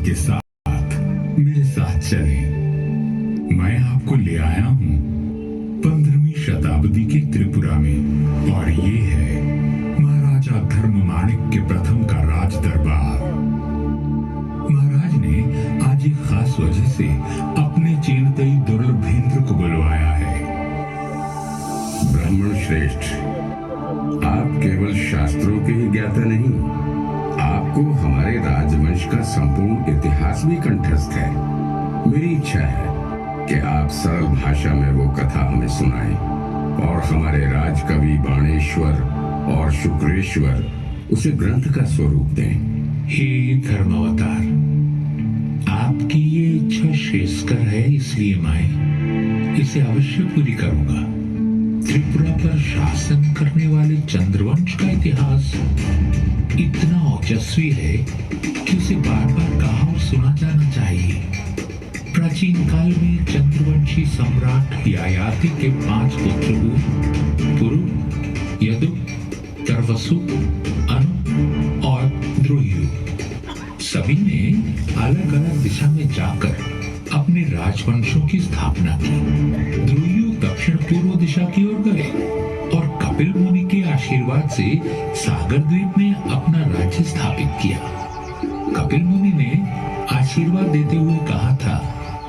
के साथ मेरे साथ चलें। मैं आपको ले आया हूँ 15वीं शताब्दी के त्रिपुरा में, और ये है महाराजा धर्ममाणिक्य प्रथम का राज दरबार। महाराज ने आज एक खास वजह से अपने चेनतई दुर्लभेंद्र को बुलवाया है। ब्राह्मण श्रेष्ठ, आप केवल शास्त्रों के ही ज्ञाता नहीं, आपको हमारे राजवंश का संपूर्ण इतिहास भी कंठस्थ है। मेरी इच्छा है कि आप सरल भाषा में वो कथा हमें सुनाएं और हमारे राजकवि बाणेश्वर और शुक्रेश्वर उसे ग्रंथ का स्वरूप दें। हे धर्मावतार, आपकी ये इच्छा श्रेयस्कर है, इसलिए मैं इसे अवश्य पूरी करूंगा। त्रिपुरा पर शासन करने वाले चंद्रवंश का इतिहास इतना ओजस्वी है कि उसे बार बार कहा और सुना जाना चाहिए। प्राचीन काल में चंद्रवंशी सम्राट यायाति के 5 पुत्र हुए, पुरु, यदु, तरवसु, अनु और द्रोयु। सभी ने अलग अलग दिशा में जाकर अपने राजवंशों की स्थापना की। द्रोयु दक्षिण पूर्व दिशा की ओर गए और कपिल मुनि के आशीर्वाद से सागर द्वीप में अपना राज्य स्थापित किया। कपिल मुनि ने आशीर्वाद देते हुए कहा था,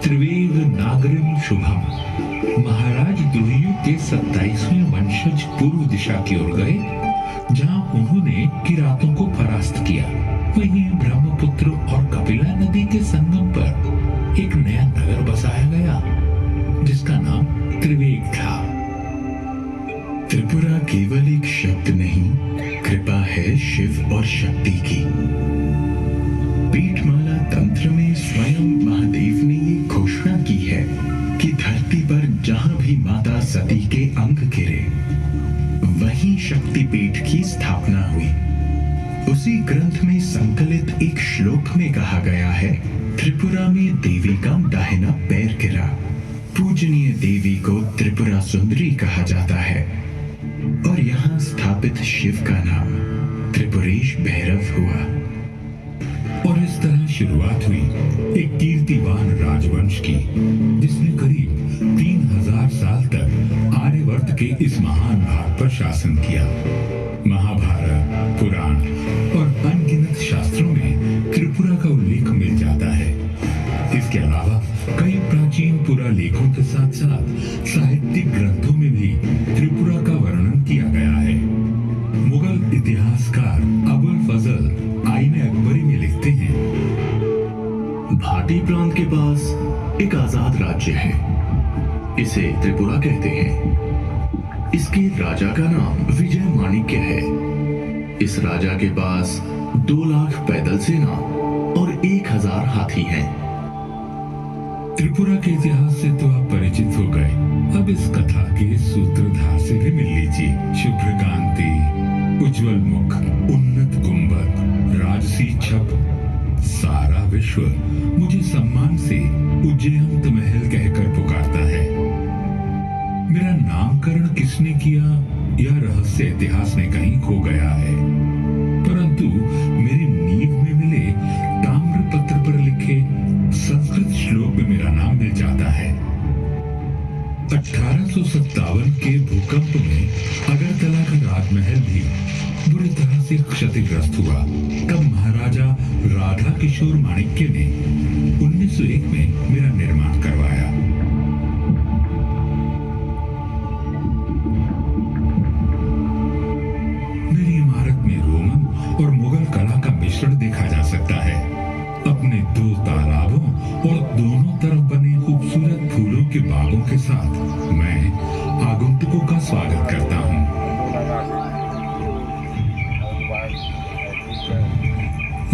त्रिवेद नागरिम शुभम। महाराज द्रोयु के 27वें वंशज पूर्व दिशा की ओर गए, जहां उन्होंने किरातों को परास्त किया। वहीं ब्रह्मपुत्र और कपिला नदी के संगम पर एक नया नगर बसाया गया, जिसका नाम त्रिवेग था। त्रिपुरा केवल एक शब्द नहीं, कृपा है शिव और शक्ति की। पीठमाला तंत्र में स्वयं महादेव ने ये घोषणा की है कि धरती पर जहां भी माता सती के अंग गिरे, वहीं शक्तिपीठ की स्थापना हुई। उसी ग्रंथ में संकलित एक श्लोक में कहा गया है, त्रिपुरा में देवी का दाहिना पैर गिरा। पूजनीय देवी को त्रिपुरा सुंदरी कहा जाता है और यहाँ स्थापित शिव का नाम त्रिपुरेश भैरव हुआ। और इस तरह शुरुआत हुई एक कीर्तिवान राजवंश की, जिसने करीब 3000 साल तक आर्यवर्त के इस महान भाग पर शासन किया। महाभारत, पुराण और अनगिनत शास्त्रों में त्रिपुरा का उल्लेख मिल जाता है। इसके अलावा कई प्राचीन पुरालेखों के साथ साथ साहित्यिक ग्रंथों में भी त्रिपुरा का वर्णन किया गया है। मुगल इतिहासकार अबुल फजल आईने अकबरी में लिखते हैं, भाटी प्रांत के पास एक आजाद राज्य है, इसे त्रिपुरा कहते हैं। इसके राजा का नाम विजय माणिक्य है। इस राजा के पास 2 लाख पैदल सेना और 1000 हाथी हैं। त्रिपुरा के इतिहास से तो आप परिचित हो गए, अब इस कथा के सूत्रधार से भी मिल लीजिए। शुभ्र कांति, उज्जवल मुख, उन्नत गुंबद, राजसी छप, सारा विश्व मुझे सम्मान से उज्जयंत महल कहकर पुकारता है। मेरा नामकरण किसने किया, यह रहस्य इतिहास में कहीं खो गया है, परंतु मेरी नींव में मिले ताम्रपत्र पर लिखे संस्कृत श्लोक में मेरा नाम मिल जाता है। 1857 के भूकंप में अगरतला का राजमहल भी बुरी तरह से क्षतिग्रस्त हुआ। तब महाराजा राधा किशोर माणिक्य ने 1901 में मेरा निर्माण करवाया। मेरी इमारत में रोमन और मुगल कला का मिश्रण देखा जा सकता है। अपने 2 तालाबों और दोनों तरफ बने खूबसूरत फूलों के बागों के साथ मैं आगंतुकों का स्वागत करता हूँ।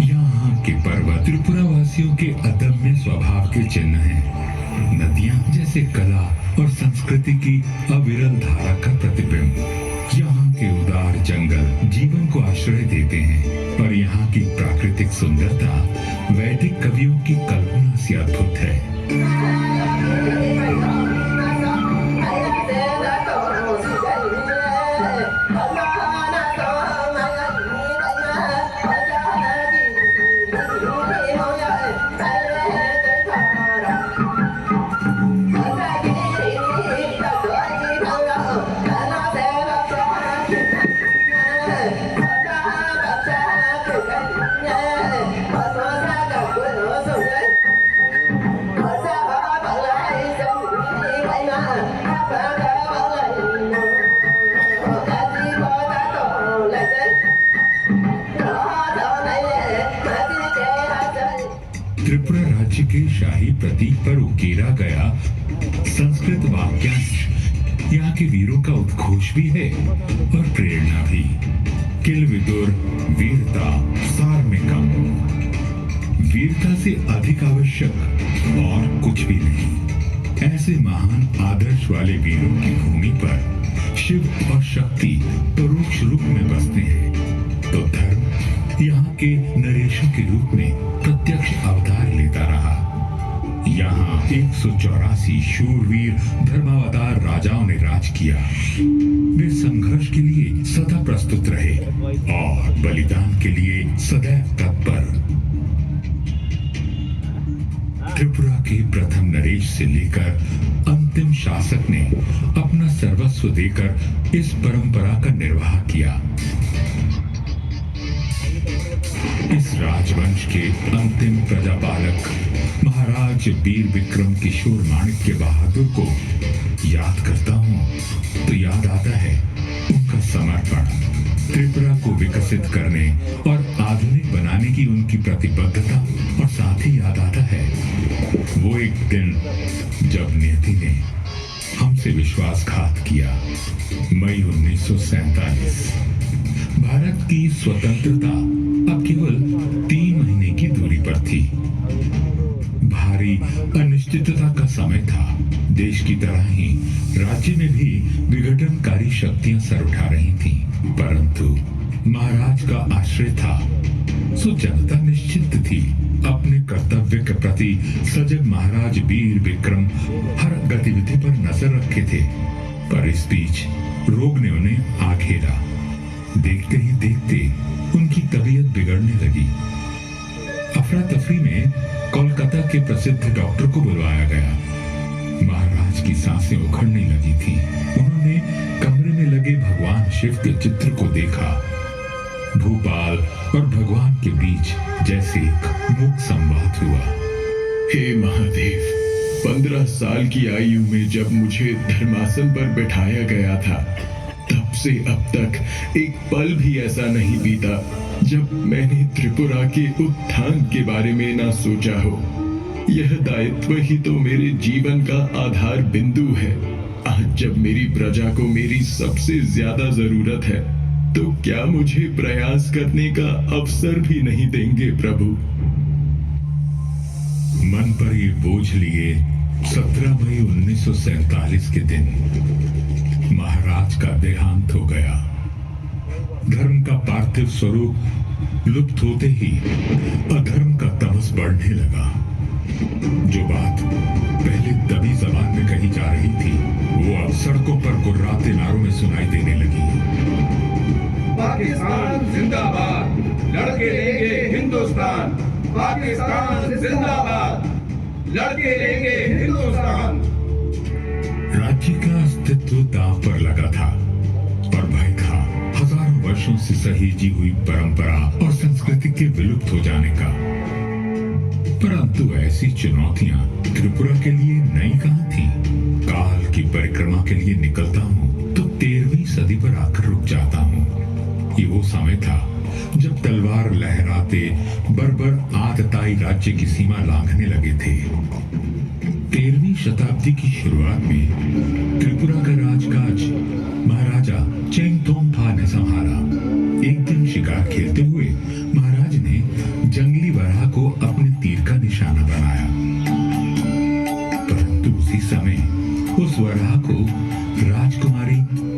यहाँ के पर्वत त्रिपुरा वासियों के अदम्य स्वभाव के चिन्ह हैं। नदियाँ जैसे कला और संस्कृति की अविरल धारा का प्रतिबिंब। यहाँ के उदार जंगल जीवन को आश्रय देते हैं, पर यहाँ की प्राकृतिक सुंदरता वैदिक कवियों की कल्पना से अद्भुत है। त्रिपुरा राज्य के शाही प्रतीक पर उकेरा गया संस्कृत वाक्यांश यहाँ के वीरों का उद्घोष भी है और प्रेरणा भी। किल विदुर वीरता सार्मिकम, वीरता से अधिक आवश्यक और कुछ भी नहीं। ऐसे महान आदर्श वाले वीरों की भूमि पर शिव और शक्ति परोक्ष रूप में बसते हैं, तो धर्म यहाँ के नरेशों के रूप में प्रत्यक्ष अवतार लेता रहा। यहाँ 184 शूरवीर धर्मावतार राजाओं ने राज किया। वे संघर्ष के लिए सदा प्रस्तुत रहे और बलिदान के लिए सदैव तत्पर। त्रिपुरा के प्रथम नरेश से लेकर अंतिम शासक ने अपना सर्वस्व देकर इस परंपरा का निर्वाह किया। इस राजवंश के अंतिम प्रजापालक महाराज वीर विक्रम किशोर माणिक्य बहादुर को याद करता हूँ तो याद आता है उनका समर्पण, त्रिपुरा को विकसित करने और आधुनिक बनाने की उनकी प्रतिबद्धता, और साथ ही याद आता है वो एक दिन जब नियति ने हमसे विश्वासघात किया। मई 1947। भारत की स्वतंत्रता अब केवल 3 महीने की दूरी पर थी। भारी अनिश्चितता का समय था। देश की तरह ही राज्य में भी विघटनकारी शक्तियां सर उठा रही थीं, परंतु महाराज का आश्रय था, सो जनता निश्चित थी। अपने कर्तव्य के प्रति सजग महाराज वीर विक्रम हर गतिविधि पर नजर रखे थे, पर इस बीच रोग ने उन्हें आ घेरा। देखते ही देखते उनकी तबीयत बिगड़ने लगी। अफरा तफरी में कोलकाता के प्रसिद्ध डॉक्टर को बुलवाया गया। महाराज की सांसें उखड़ने लगी थी। उन्होंने कमरे में लगे भगवान शिव के चित्र को देखा। भूपाल और भगवान के बीच जैसे एक मुख संवाद हुआ। हे महादेव, 15 साल की आयु में जब मुझे धर्मासन पर बैठाया गया था, तब से अब तक एक पल भी ऐसा नहीं बीता जब मैंने त्रिपुरा के उत्थान के बारे में ना सोचा हो। यह दायित्व ही तो मेरे जीवन का आधार बिंदु है। आज जब मेरी प्रजा को मेरी सबसे ज्यादा जरूरत है, तो क्या मुझे प्रयास करने का अवसर भी नहीं देंगे प्रभु? मन पर ये बोझ लिए 17 मई 1947 के दिन महाराज का देहांत हो गया। धर्म का पार्थिव स्वरूप लुप्त होते ही अधर्म का तमस बढ़ने लगा। जो बात पहले दबी जबान में कही जा रही थी, वो अब सड़कों पर गुर्राते नारों में सुनाई देने लगी। पाकिस्तान जिंदाबाद, लड़के लेंगे हिंदुस्तान। पाकिस्तान जिंदाबाद, लड़के लेंगे हिंदुस्तान। राज्य का अस्तित्व दांव पर लगा था, पर भय था हजारों वर्षों से सहेजी हुई परंपरा और संस्कृति के विलुप्त हो जाने का। परंतु ऐसी चुनौतियां त्रिपुरा के लिए नई कहां थी। काल की परिक्रमा के लिए निकलता हूँ तो 13वीं सदी पर आकर रुक जाता हूँ। ये वो समय था जब तलवार लहराते बर्बर आतताई राज्य की सीमा लांघने लगे थे। 13वीं शताब्दी की शुरुआत में त्रिपुरा का राजकाज महाराजा चेंगथोंगफा ने संभाला। एक दिन शिकार खेलते हुए महाराज ने जंगली वराह को अपने तीर का निशाना बनाया, परंतु उसी समय उस वराह को राजकुमारी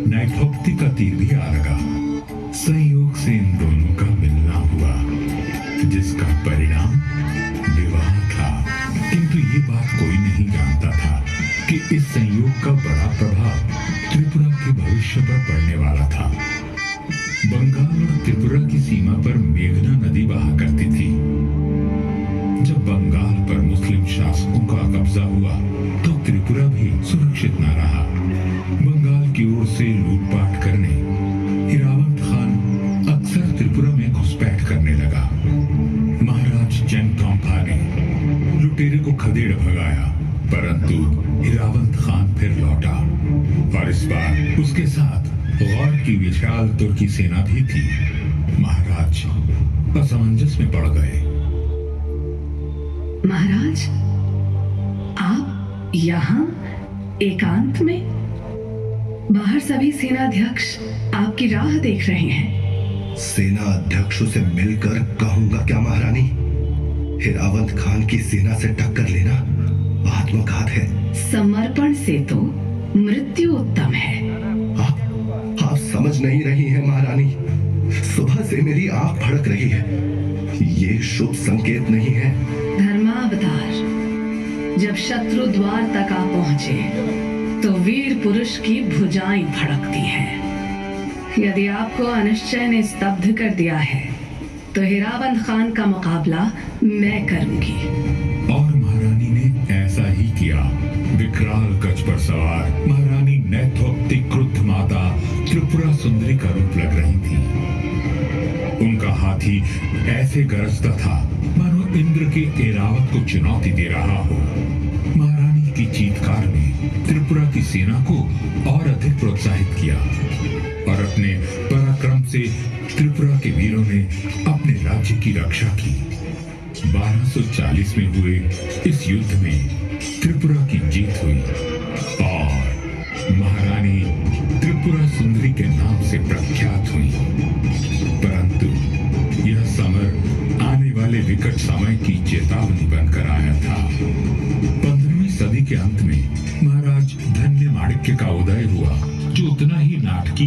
नाइथोक्ति का तीर भी आ लगा। संयोग से इन दोनों का मिलना हुआ, जिसका परिणाम विवाह था। किंतु ये बात कोई नहीं जानता था कि इस संयोग का बड़ा प्रभाव त्रिपुरा के भविष्य पर पड़ने वाला था। बंगाल और त्रिपुरा की सीमा पर मेघना नदी बहा करती थी। जब बंगाल पर मुस्लिम शासकों का कब्जा हुआ तो त्रिपुरा भी सुरक्षित न रहा। बंगाल की ओर से लूटपाट करने हिरावंत खान अक्सर त्रिपुरा में घुसपैठ करने लगा। महाराज चेंगथोंगफा ने लुटेरे को खदेड़ भगाया, परंतु हिरावंत खान फिर लौटा और इस बार उसके साथ गौर की विशाल तुर्की सेना भी थी। महाराज असमंजस में पड़ गए। महाराज, आप यहाँ एकांत में? बाहर सभी सेनाध्यक्ष आपकी राह देख रहे हैं। सेना अध्यक्षों से मिलकर कहूंगा क्या महारानी? हिरावंत खान की सेना से टक्कर लेना आत्मघात है। समर्पण से तो मृत्यु उत्तम है। आप समझ नहीं रही हैं महारानी। सुबह से मेरी आंख फड़क रही है। ये शुभ संकेत नहीं है। धर्मावतार, जब शत्रु द्वार तक आ पहुंचे तो वीर पुरुष की भुजाएं फड़कती हैं। यदि आपको अनिश्चय ने स्तब्ध कर दिया है तो हिरावंत खान का मुकाबला मैं करूंगी। और महारानी ने ऐसा ही किया। विकराल गज पर सवार महारानी नैथोक्ति क्रुद्ध माता त्रिपुरा सुंदरी का रूप लग रही थी। उनका हाथी ऐसे गरजता था मानो इंद्र के ऐरावत को चुनौती दे रहा हो। महारानी की चीत्कार ने त्रिपुरा की सेना को और अधिक प्रोत्साहित किया और अपने पराक्रम से त्रिपुरा के वीरों ने अपने राज्य की रक्षा की। 1240 में हुए इस युद्ध में त्रिपुरा की जीत हुई और महारानी त्रिपुरा सुंदरी के नाम से प्रख्यात हुई। परंतु यह समर आने वाले विकट समय की चेतावनी बनकर आया था। 15वीं सदी के अंत में महाराज धन्य माणिक्य का उदय हुआ, जो उतना ही नाटकीय